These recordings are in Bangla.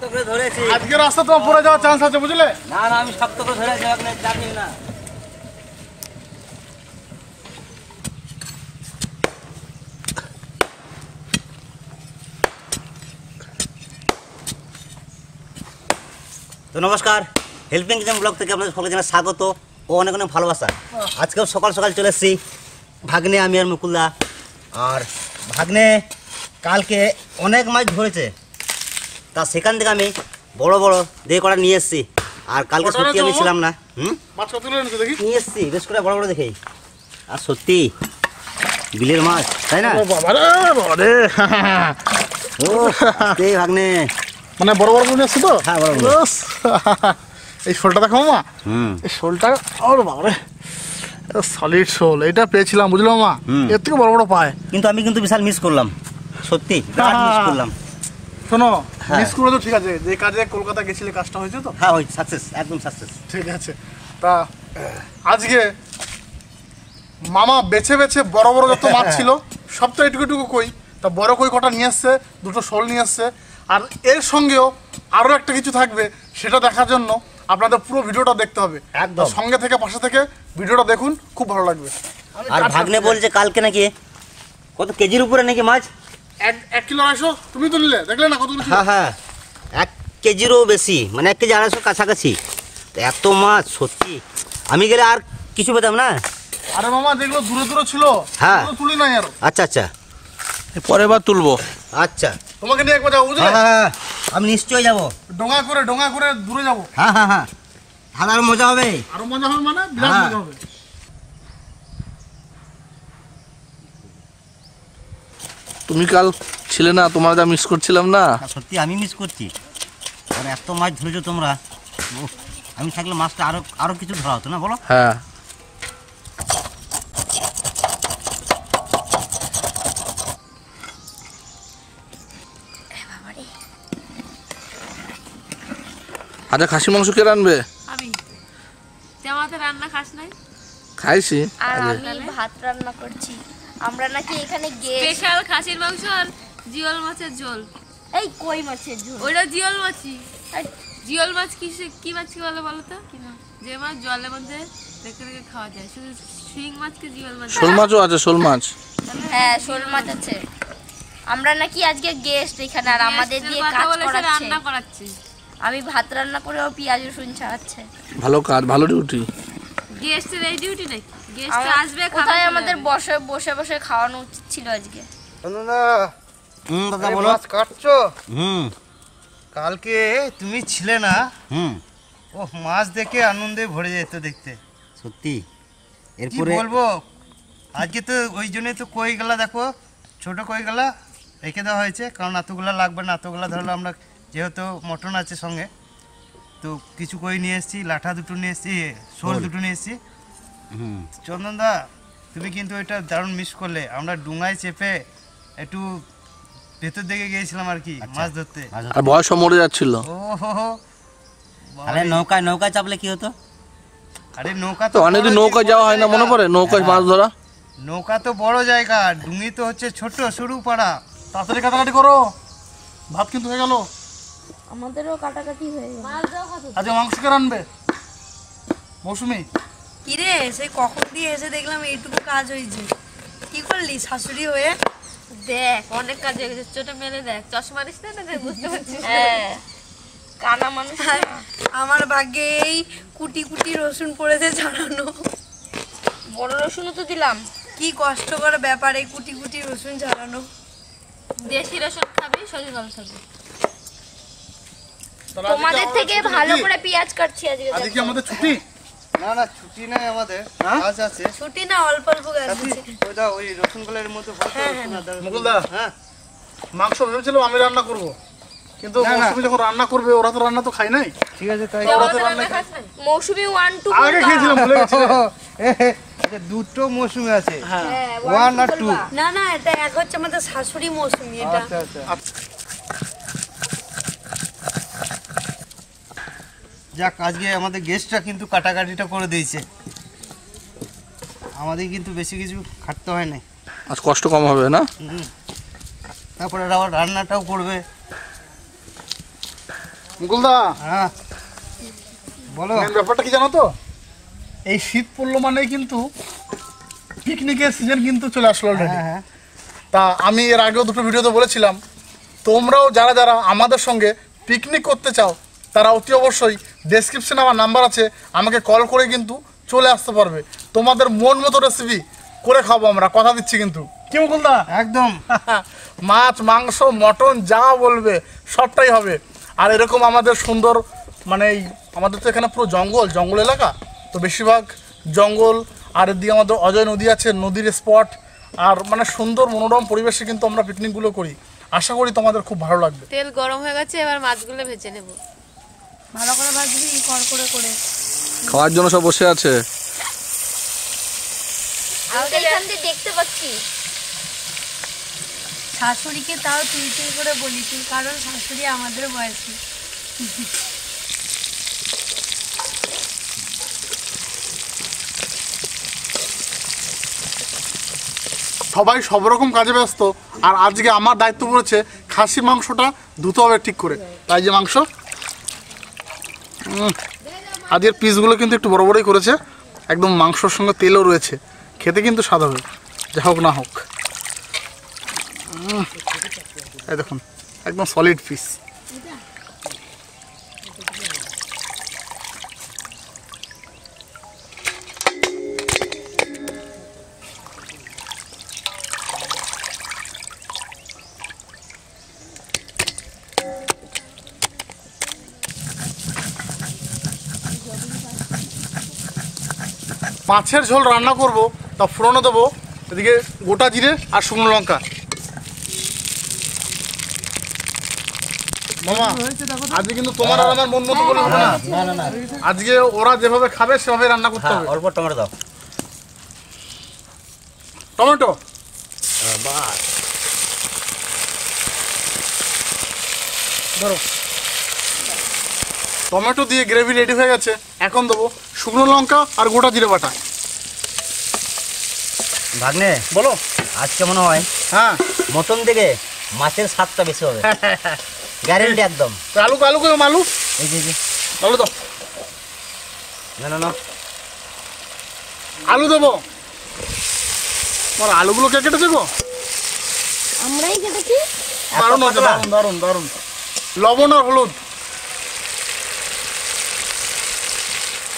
করে ধরেছি। আজকে রাস্তা তো পড়ে যাওয়ার চান্স আছে বুঝলে? না না আমি শক্ত করে ধরেছি, আপনি জানিও না। তো নমস্কার, হেল্পিং কিচেন ব্লগ থেকে আপনাদের সকলকে জানাই স্বাগত ও অনেক অনেক ভালোবাসা। আজকেও সকাল সকাল চলে এসেছি ভাগ্নে, আমি আর মুকুলদা। আর ভাগ্নে কালকে অনেক মাছ ধরেছে, তা সেখান থেকে আমি বড় বড় দিয়ে কটা নিয়ে এসেছি। আর কালকে সত্যি আমি ছিলাম না, নিয়ে এসেছি বেশ করে বড় বড় দেখেই। আর সত্যি বিলের মাছ, তাই না? ও ভাগ্নে মানে বড় বড় নিয়ে এসছি তো। হ্যাঁ বড় বড়। এই শোলটা দেখো মামা, এই শোলটা ওর বাবারে সলিড শোল। এটা পেয়েছিলাম বুঝলো মামা, এর থেকে বড় বড় পায়। কিন্তু আমি কিন্তু বিশাল মিস করলাম, সত্যি মিস করলাম। শোনো, মিস করে তো ঠিক আছে, যে কাজে কলকাতা গেছিলে কাজটা হয়েছে তো? হ্যাঁ হয়েছে, সাকসেস, একদম সাকসেস। ঠিক আছে, তা আজকে মামা বেছে বেছে বড় বড় যত মাছ ছিল সব তো এটুকু এটুকু কই, তা বড় কই কটা নিয়ে আসছে, দুটো শোল নিয়ে আসছে। আর এর সঙ্গেও আরও একটা কিছু থাকবে, সেটা দেখার জন্য আপনাদের পুরো ভিডিওটা দেখতে হবে। একদম সঙ্গে থেকে পাশে থেকে ভিডিওটা দেখুন, খুব ভালো লাগবে। আর ভাগ্নে বলছে কালকে নাকি কত কেজির উপরে নাকি মাছ? 1 কিলো 250। তুমি তো নিলে, দেখলে না কত? হ্যাঁ হ্যাঁ, 1 কেজিরও বেশি, মানে 1 কেজি 250 কাছাকাছি। এত মাছ সত্যি আমি গেলে আর কিছু পেতাম না। আরে মামা যেগুলো দূরে দূরে ছিল, হ্যাঁ তুলি নাই আর। আচ্ছা আচ্ছা, পরের বার তুলবো। আচ্ছা তোমাকে নিয়ে একবার যাবো বুঝলে? হ্যাঁ আমি নিশ্চয়ই যাবো, ডোঙা করে দূরে যাবো। হ্যাঁ হ্যাঁ হ্যাঁ, তাহলে আরো মজা হবে। আরো মজা হবে, মানে বিরাট মজা হবে। তুমি কাল ছিলে না, তোমার যা মিস করছিলাম না। সত্যি আমি মিস করছি। আর এত মাছ ধরেছো তোমরা, আমি থাকলে মাছটা আরো কিছু ধরা হতো না, বলো? হ্যাঁ, আচ্ছা খাসি মাংস কে রানবে? আমি। জামাতে রান্না খাস নাই? খাইছি। আর আমি ভাত রান্না করছি। আমরা নাকি এখানে স্পেশাল খাসির মাংস আর জিওল মাছের ঝোল। এই কই মাছের ঝোল? ওইটা জিওল মাছই। জিওল মাছ কি মাছ কি বলে বলো তো? যে মাছ জলের মধ্যে রেখে রেখে খাওয়া যায়, শুধু শিং মাছকে জিওল মাছ। শোল মাছও আছে, শোল মাছ। হ্যাঁ শোল মাছ আছে। আমরা নাকি আজকে গেস্ট এখানে, আর আমাদের দিয়ে কাজ করাচ্ছে, রান্না করাচ্ছে। আমি ভাত রান্না করে ও পেঁয়াজ রসুন ছাড়াচ্ছে। ভালো কাজ, ভালো ডিউটি। গেস্টের এই ডিউটি নাকি? গেস্ট আসবে, কোথায় আমাদের বসে বসে খাওয়ানো উচিত ছিল আজকে। দাদা বলো। মাছ কাটছো? কালকে তুমি ছিলে না। ও মাছ দেখে আনন্দে ভরে যেত দেখতে, সত্যি। এরপরে বলবো আজকে তো ওই জন্যই তো কই গেলা, দেখো ছোট কই গেলা রেখে দেওয়া হয়েছে, কারণ এতগুলা লাগবে না। এতগুলা ধরলে আমরা যেহেতু মটন আছে সঙ্গে, তো কিছু কই নিয়ে এসেছি, লাঠা দুটো নিয়ে এসেছি, শোল দুটো নিয়ে এসেছি। চন্দনদা তুমি কিন্তু ওইটা দারুণ মিস করলে। আমরা ডুঙায় চেপে একটু ভেতর দিকে গিয়েছিলাম আর কি মাছ ধরতে, আর বয়স মরে যাচ্ছিল। আরে নৌকায় চাপলে কি হতো? আরে নৌকা তো অনেকদিন নৌকায় যাওয়া হয় না, মনে পড়ে নৌকায় মাছ ধরা? নৌকা তো বড় জায়গা, ডুঙি তো হচ্ছে ছোট সরু পাড়া। তাড়াতাড়ি কাটাকাটি করো, ভাত কিন্তু হয়ে গেল। আমাদেরও কাটাকাটি হয়ে গেল। আজকে মাংস কে রানবে? মৌসুমি। কিরে সেই কখন দিয়ে এসে দেখলাম এইটুকু কাজ হয়েছে, কি করলি শাশুড়ি হয়ে? দেখ অনেক কাজ হয়ে গেছে, চোটে মেলে দেখ, চশমা নিস না, বুঝতে পারছিস? হ্যাঁ কানা মানুষ। আমার ভাগ্যে এই কুটি কুটি রসুন পড়েছে ছাড়ানো। বড় রসুনও তো দিলাম। কি কষ্টকর ব্যাপার এই কুটি কুটি রসুন ছাড়ানো। দেশি রসুন খাবি, শরীর ভালো থাকবে। তোমাদের থেকে ভালো করে পেঁয়াজ কাটছি আজকে। আজকে কি আমাদের ছুটি? না না ছুটি নাই, আমাদের কাজ আছে। ছুটি না, অল্প অল্প কাজ আছে। ওইটা ওই রসুনগুলোর মধ্যে মুকুলদা, হ্যাঁ মাংস ভেবেছিলাম আমি রান্না করব, কিন্তু মৌসুমি যখন রান্না করবে, ওরা তো রান্না তো খাই নাই। ঠিক আছে তাই মৌসুমি 1 2 আগে খেয়েছিলাম, ভুলে গেছি। দুটো মৌসুমি আছে, হ্যাঁ 1 আর 2। না না, এটা এক হচ্ছে আমাদের শাশুড়ি মৌসুমি এটা। আচ্ছা যাক, আজকে আমাদের গেস্টরা কিন্তু কাটাকাটিটা করে দিয়েছে, আমাদের কিন্তু বেশি কিছু খাটতে হয় না। আজ কষ্ট কম হবে না? তারপরে আবার রান্নাটাও করবে। মুকুলদা, হ্যাঁ বলো। মেন ব্যাপারটা কি জানো তো, এই শীত পড়লো মানেই কিন্তু পিকনিকের সিজন কিন্তু চলে আসলো অলরেডি। হ্যাঁ তা আমি এর আগেও দুটো ভিডিওতে বলেছিলাম, তোমরাও যারা যারা আমাদের সঙ্গে পিকনিক করতে চাও তারা অতি অবশ্যই ডেসক্রিপশনে আমার নাম্বার আছে, আমাকে কল করে কিন্তু চলে আসতে পারবে। তোমাদের মন মতো রেসিপি করে খাবো আমরা, কথা দিচ্ছি কিন্তু। কি মুকুলদা? একদম। মাছ, মাংস, মটন যা বলবে সবটাই হবে। আর এরকম আমাদের সুন্দর, মানে এই আমাদের তো এখানে পুরো জঙ্গল এলাকা, তো বেশিরভাগ জঙ্গল, আর এদিকে আমাদের অজয় নদী আছে, নদীর স্পট, আর মানে সুন্দর মনোরম পরিবেশে কিন্তু আমরা পিকনিকগুলো করি। আশা করি তোমাদের খুব ভালো লাগবে। তেল গরম হয়ে গেছে, এবার মাছগুলো ভেজে নেব। ভালো করে ভাজবি, কড় করে। খাওয়ার জন্য সব বসে আছে। আমি তো এখান থেকে দেখতে পাচ্ছি। শাশুড়িকে তাও তুই করে বলি তুই, কারণ শাশুড়ি আমাদের বয়সী। সবাই সব রকম কাজে ব্যস্ত, আর আজকে আমার দায়িত্ব পড়েছে খাসি মাংসটা ধুতে হবে ঠিক করে। তাই যে মাংস আজকের পিসগুলো কিন্তু একটু বড় বড়ই করেছে, একদম মাংসর সঙ্গে তেলও রয়েছে, খেতে কিন্তু স্বাদ হবে যা হোক না হোক। এই দেখুন একদম সলিড পিস। মাছের ঝোল রান্না করব, তা ফোড়নে দেবো এদিকে গোটা জিরে আর শুকনো লঙ্কা। মামা আজকে কিন্তু তোমার আর আমার মন মতো করে হবে না, আজকে ওরা যেভাবে খাবে সেভাবে রান্না করতে হবে। অল্প টমেটো দাও। টমেটো ধরো। টমেটো দিয়ে গ্রেভি রেডি হয়ে গেছে, এখন দেবো শুকনো লঙ্কা আর গোটা জিরে বাটা। ভাগ্নে বলো। আজকে মনে হয় হ্যাঁ, মটন থেকে মাছের স্বাদটা বেশি হবে, গ্যারেন্টি একদম। আলু আলু কেমন আলু? এই যে আলু দাও। না আলু দেবো। আমার আলুগুলো কে কেটেছে গো? আমরাই কেটেছি। দারুণ হচ্ছে, দারুণ দারুণ। লবণ আর হলুদ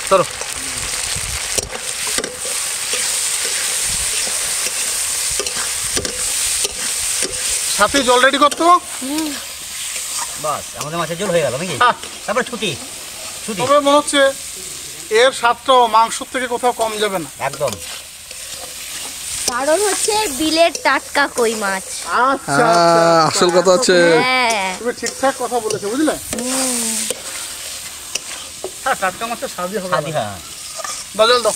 ধরো। সাথে জল রেডি করতো। বাস আমাদের মাছের ঝোল হয়ে গেল নাকি? তারপর ছুটি। তবে মনে হচ্ছে এর স্বাদটাও মাংসর থেকে কোথাও কম যাবে না। একদম। কারণ হচ্ছে বিলের টাটকা কই মাছ। আচ্ছা আসল কথা হচ্ছে হ্যাঁ, তুমি ঠিকঠাক কথা বলেছো, বুঝলে? হ্যাঁ, টাটকা মাছের স্বাদই হবে। হ্যাঁ। দাও জল দাও।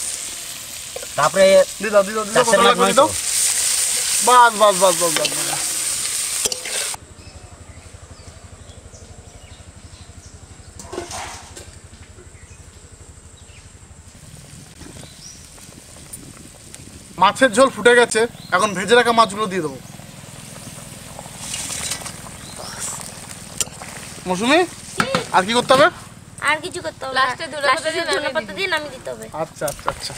তারপরে দিদাও চাষের মাছ নয় তো? বাস বাস বাস বাস বাস। মাছের ঝোল ফুটে গেছে, এখন ভেজে রাখা মাছগুলো দিয়ে দেবো। মৌসুমি আর কি করতে হবে? আর কিছু করতে হবে লাস্টে ধনেপাতা দিয়ে নামিয়ে দিতে হবে। আচ্ছা আচ্ছা আচ্ছা।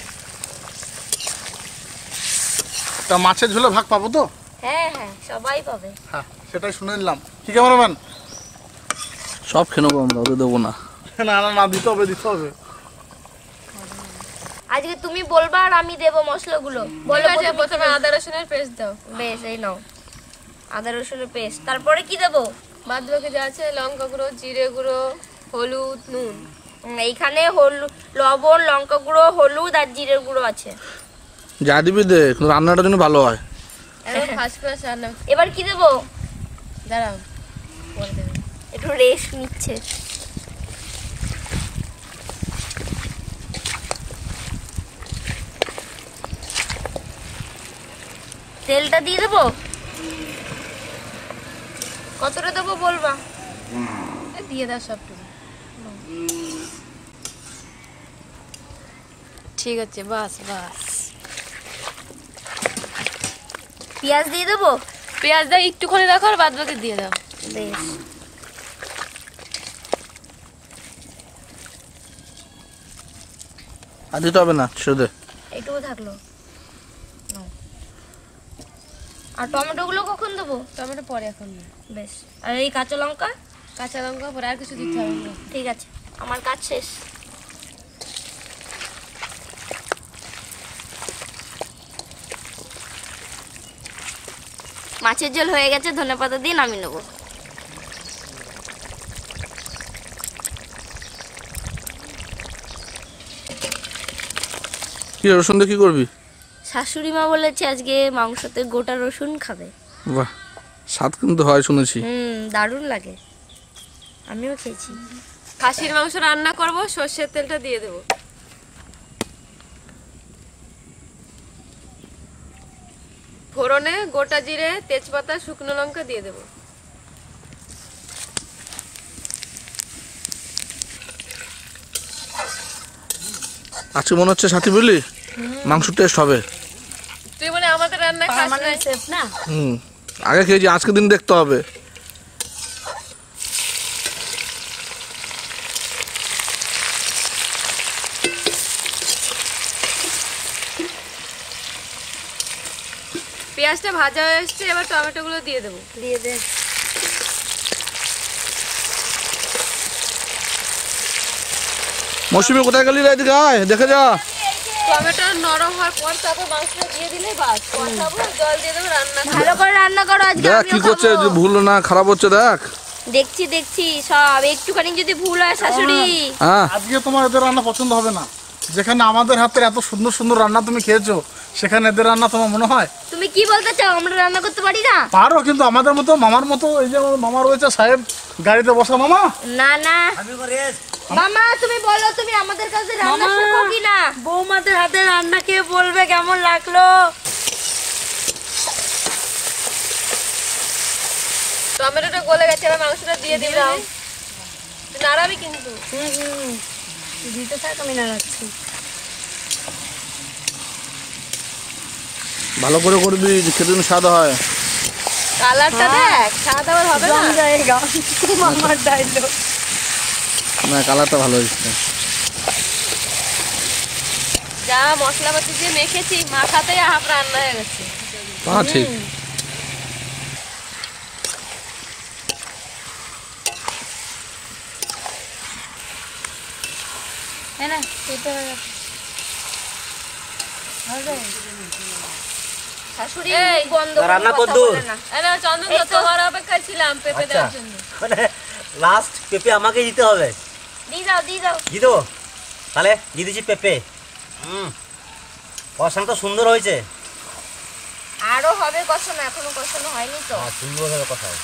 তা মাছের ঝোলে ভাগ পাবো তো? হ্যাঁ হ্যাঁ, সবাই পাবে। হ্যাঁ, সেটাই শুনে নিলাম। কি ক্যামেরাম্যান? সব খেয়ে নেবো আমরা, ওদের দেবো না। না না না, দিতে হবে দিতে হবে। আজকে তুমি বলবা আর আমি দেবো মশলাগুলো। বলো প্রথমে আদা রসুনের পেস্ট দাও। বেশ, এই নাও আদা রসুনের পেস্ট। তারপরে কি দেবো? বাদ বাকি যা আছে লঙ্কা গুঁড়ো, জিরে গুঁড়ো, হলুদ, নুন। এইখানে লবণ, লঙ্কা গুঁড়ো, হলুদ আর জিরের গুঁড়ো আছে। যা দিবি দে, কিন্তু রান্নাটা যেন ভালো হয়। একদম ফার্স্ট ক্লাস রান্না। এবার কি দেবো? দাঁড়াও, পরে দেবে। একটু রেস্ট নিচ্ছে। তেলটা দিয়ে দেবো। কতটা দেবো বলবা? দিয়ে দাও সবটুকু। ঠিক আছে, বাস বাস। পেঁয়াজ দিয়ে দেবো। পেঁয়াজ দাও একটুখানি রাখো, আর বাদ বাকি দিয়ে দাও। বেশ, আর দিতে হবে না, ছেড়ে দে। এইটুকু থাকলো। নাও। আর টমেটোগুলো কখন দেবো? টমেটো পরে, এখন না। বেশ। আর এই কাঁচা লঙ্কা? কাঁচা লঙ্কা পরে, আর কিছু দিতে হবে না। ঠিক আছে, আমার কাজ শেষ। মাছের ঝোল হয়ে গেছে, ধনেপাতা দিয়ে নামিয়ে নেবো। কি রসুন দিয়ে কি করবি? শাশুড়ি মা বলেছে আজকে মাংসতে গোটা রসুন খাবে। বাহ, স্বাদ কিন্তু হয় শুনেছি। দারুণ লাগে, আমিও খেয়েছি। খাসির মাংস রান্না করব, সর্ষের তেলটা দিয়ে দেবো। ফোড়নে গোটা জিরে, তেজপাতা, শুকনো লঙ্কা দিয়ে দেবো। আজকে মনে হচ্ছে সাথী বুঝলি মাংস টেস্ট হবে। তুই বলে আমাদের রান্না খাস না? সেফ না। আগে খেয়েছি, আজকে দিন দেখতে হবে। পেঁয়াজটা ভাজা হয়ে এসছে, এবার টমেটোগুলো দিয়ে দেবো। দিয়ে দে। মৌসুমি কোথায় গেলি রে? এদিকে আয়, দেখে যা। টমেটো নরম হওয়ার পর তারপর মাংসটা দিয়ে দিলেই বাস। কষাবো, জল দিয়ে দেবো, রান্না করবো। ভালো করে রান্না করো আজকে, দেখ আমিও কি করছে, খাবো। যে ভুল না খারাপ হচ্ছে দেখ। দেখছি সব। একটুখানি যদি ভুল হয় শাশুড়ি। হ্যাঁ, আজকে তোমার এদের রান্না পছন্দ হবে না। যেখানে আমাদের হাতের এত সুন্দর সুন্দর রান্না তুমি খেয়েছো, সেখানে এদের রান্না তোমার মনে হয়? তুমি কি বলতে চাও আমরা রান্না করতে পারি না? পারো, কিন্তু আমাদের মতো মামার মতো, এই যে আমার মামা রয়েছে সাহেব, গাড়িতে বসা মামা। না মামা, তুমি বলো তুমি আমাদের কাছে রান্না শেখো কি না? বৌমাদের হাতে রান্না খেয়ে বলবে কেমন লাগলো। টমেটোটা গলে গেছে, এবার মাংসটা দিয়ে দিবি। তুই নাড়াবি কিন্তু। দিতে থাক, আমি নাড়াচ্ছি। ভালো করে করবি, খেতে যেন স্বাদ হয়। কালারটা দেখ, খাওয়া দাওয়া হবে না। জম জায়গা মামার ডাইলগ। না, কালারটা ভালো হয়েছে। যা মশলাপাতি দিয়ে মেখেছি, মাখাতেই হাফ রান্না হয়ে গেছে। তা ঠিক। হ্যাঁ না, এটা হবে। শাশুড়ি এই, বন্ধ করে রান্না কথা কদ্দূর? বলে না। আরে চন্দন, তো তোমার অপেক্ষায় ছিলাম পেঁপে আচ্ছা, দেওয়ার জন্য। মানে লাস্ট পেঁপে আমাকে দিতে হবে। দিয়ে দাও দিয়ে দেবো? তাহলে দিয়ে দিচ্ছি পেঁপে। কষানো তো সুন্দর হয়েছে। আরো হবে কষানো, এখনো কষানো হয়নি তো। হ্যাঁ, সুন্দরভাবে কষাও।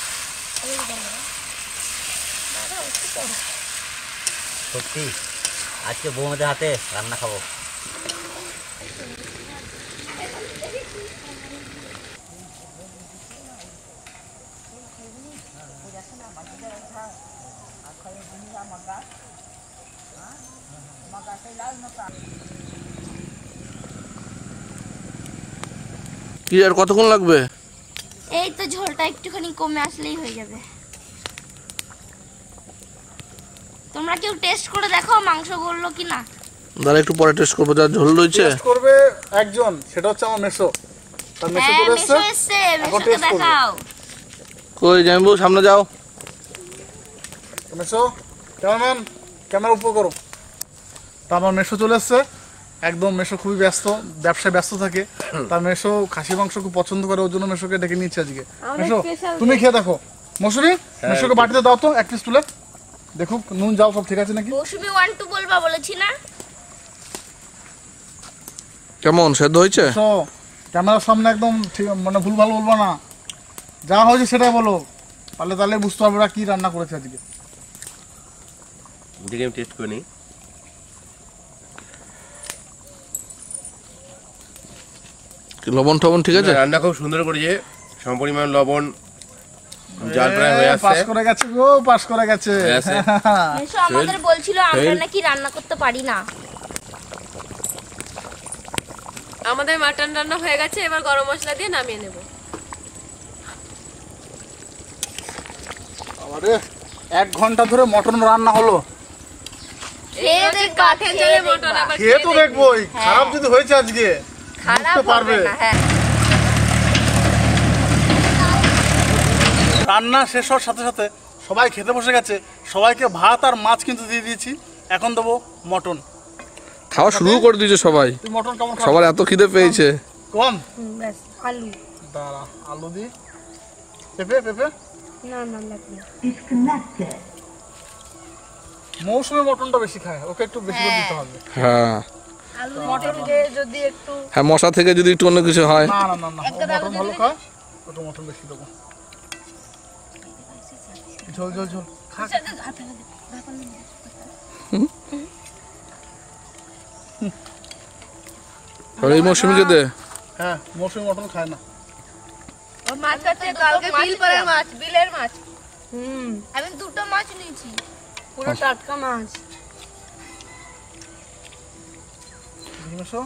সত্যি আজকে বৌমাদের হাতে রান্না খাবো। কি আর কতক্ষণ লাগবে? এই তো ঝোলটা একটুখানি কমে আসলেই হয়ে যাবে। তোমরা কেউ টেস্ট করে দেখো মাংস গললো কিনা। দাঁড়া একটু পরে টেস্ট করবো, যা ঝোল রয়েছে। টেস্ট করবে একজন, সেটা হচ্ছে আমার মেসো। তার মেসো হ্যাঁ, চলে মেসো এসেছে। এসছে, এখন মেসোকে taste করবে। দেখাও। কই জামাইবু, সামনে যাও। মেসো, ক্যামেরাম্যান ক্যামেরা উপর করো। তা আমার মেসো চলে এসছে। একদম মেসো খুবই ব্যস্ত, ব্যবসায় ব্যস্ত থাকে। তার মেসো খাসি মাংস খুব পছন্দ করে, ওর জন্য মেসোকে ডেকে নিচ্ছে আজকে। মেসো তুমি খেয়ে দেখো। মৌসুমি, মেসোকে বাটিতে দাও তো এক পিস তুলে, দেখুক নুন যাও সব ঠিক আছে নাকি। মৌসুমি 1 2 বলবা বলেছি না? কেমন সেদ্ধ হয়েছে? তো ক্যামেরার সামনে একদম ঠিক, মানে ভুল ভালো বলবো না, যা হয়েছে সেটাই বলো, তাহলে বুঝতে পারবে ওরা কি রান্না করেছে আজকে। দেখে আমি টেস্ট করে নিই। লবণ টবণ ঠিক আছে? রান্না খুব সুন্দর করেছে, সমপরিমাণ লবণ, জাল প্রায় হয়ে পাস আসছে। করে গেছে গো, পাস করে গেছে। হয়ে আছে। মেসো আমাদের বলছিল আমরা নাকি রান্না করতে পারি না। আমাদের মাটন রান্না হয়ে গেছে, এবার গরম মশলা দিয়ে নামিয়ে নেব। আরে 1 ঘন্টা ধরে মটন রান্না হলো। খেয়ে দেখ কাঠের জলে মটন আবার খেয়ে তো দেখবোই, খারাপ যদি হয়েছে আজকে খারাপ বুঝতে পারবে। হবে না, হ্যাঁ। রান্না শেষ হওয়ার সাথে সাথে সবাই খেতে বসে গেছে, সবাইকে ভাত আর মাছ কিন্তু দিয়ে দিয়েছি। এখন দেবো মটন। খাওয়া শুরু করে দিয়েছে সবাই, তুই মটন কেমন খাবি? সবার এত খিদে পেয়েছে। কম ব্যাস আলু দাঁড়া, আলু দি, পেঁপে পেঁপে না না লাগবে মৌসুমী মটনটা বেশি খায়, ওকে একটু বেশি করে দিতে হবে। হ্যাঁ মটন দিয়ে যদি একটু হ্যাঁ, মশা থেকে যদি একটু অন্য কিছু হয়। না না না না, ও মটন ভালো খায়, ওটা মটন বেশি দেবো। ঝোল ঝোল ঝোল খা। আর এই মৌসুমিকে দে। হ্যাঁ, মৌসুমী মটন খায় না। ওর মাছ হচ্ছে কালকে বিল পরের মাছ, বিলের মাছ। হুম আমি 2টো মাছ নিয়েছি। পুরো টাটকা মাছ। নিমেষো,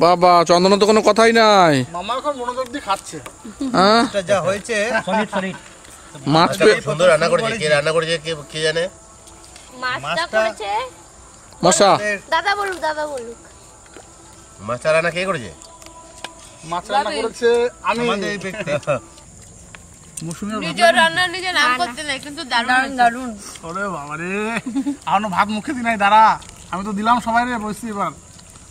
বাবা, চন্দনের তো কোনো কথাই নাই। মামা এখন মনোযোগ দিয়ে খাচ্ছে। হ্যাঁ, এটা যা হয়েছে মাছ পেয়ে সুন্দর রান্না করেছে, কে রান্না করেছে কে জানে। মাছটা মাছটা- করেছে মশা। দাদা বলুক। মাছটা রান্না কে করেছে? মাছ রান্না করেছে আমি। আমাদের এই ব্যক্তি মৌসুমী নিজের রান্না নিজে নাম করতে নাই, কিন্তু দারুণ দারুণ দারুণ ওরে বাবা রে, এখনো ভাত মুখে দি নাই, দাঁড়া আমি তো দিলাম সবাই রে, বসছি এবার।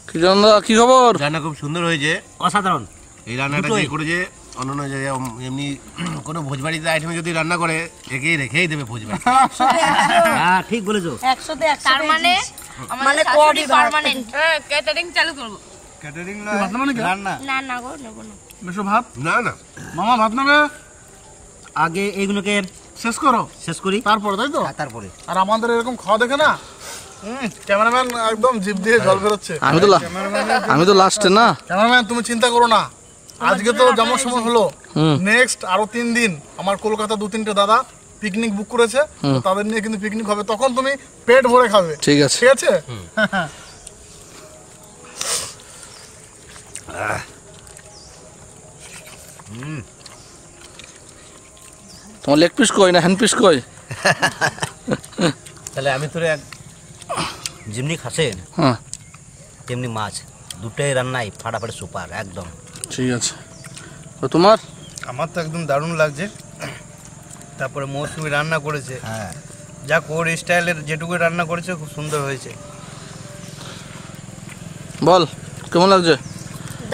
কি জানদা, কি খবর? রান্না খুব সুন্দর হয়েছে, অসাধারণ। এই রান্নাটা যে করেছে অন্যান্য জায়গায় এমনি কোনো ভোজবাড়িতে আইটেমে যদি রান্না করে একেই রেখেই দেবে ভোজবাড়ি। হ্যাঁ, ঠিক বলেছো। 100তে 100 তার মানে মানে আমাদের কোয়ারি ভাত। পার্মানেন্ট। হ্যাঁ, ক্যাটারিং চালু করবো। ক্যাটারিং তুই ভাত নেবে নাকি? রান্না না গো, নেবো না। বেশো ভাত, না না, মামা ভাত নেবে? আগে এইগুলোকে শেষ করো, শেষ করি, তারপরে তাই তো। তারপরে আর আমাদের এরকম খাওয়া দেখে না ক্যামেরাম্যান একদম জিভ দিয়ে জল বেরোচ্ছে। আমি তো লাস্টে না। ক্যামেরাম্যান তুমি চিন্তা করো না, আজকে তো যেমন সময় হলো, নেক্সট আরো 3 দিন আমার কলকাতা 2-3টে দাদা পিকনিক বুক করেছে, তো তাদের নিয়ে কিন্তু পিকনিক হবে, তখন তুমি পেট ভরে খাবে। ঠিক আছে। ঠিক আছে। তোমার লেগ পিস কই না হ্যান্ড পিস কই? তাহলে আমি তোর যেমনি খাসেন হ্যাঁ, তেমনি মাছ, দুটোই রান্নাই ফাটাফাটি সুপার একদম। ঠিক আছে। তো তোমার? আমার তো একদম দারুণ লাগছে। তারপরে মৌসুমি রান্না করেছে, হ্যাঁ, যা কোর স্টাইলের যেটুকু রান্না করেছে খুব সুন্দর হয়েছে। বল কেমন লাগছে?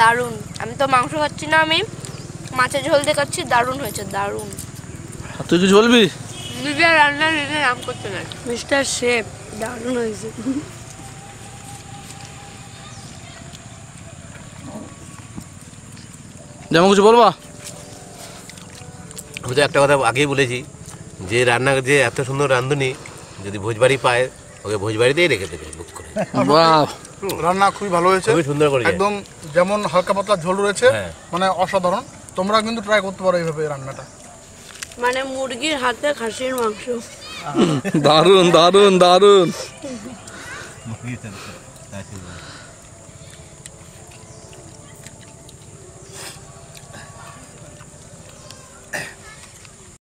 দারুণ। আমি তো মাংস খাচ্ছি না, আমি মাছের ঝোল দিয়ে খাচ্ছি। দারুণ হয়েছে, দারুণ। আর তুই কিছু বলবি? নিজের রান্না নিজে নাম করতে নাই। মিস্টার শেফ দারুণ হয়েছে। যেমন কিছু বলবা? আমি তো একটা কথা আগেই বলেছি, যে রান্না যে এত সুন্দর রাঁধুনি যদি ভোজবাড়ি পায় ওকে ভোজবাড়িতেই রেখে দেবে বুক করে। বাহ, রান্না খুবই ভালো হয়েছে, খুবই সুন্দর করেছে। একদম যেমন হালকা পাতলা ঝোল রয়েছে, হ্যাঁ। মানে অসাধারণ। তোমরা কিন্তু ট্রাই করতে পারো এইভাবে এই রান্নাটা। মানে মুরগির হাতে খাসির মাংস। দারুণ দারুণ দারুণ।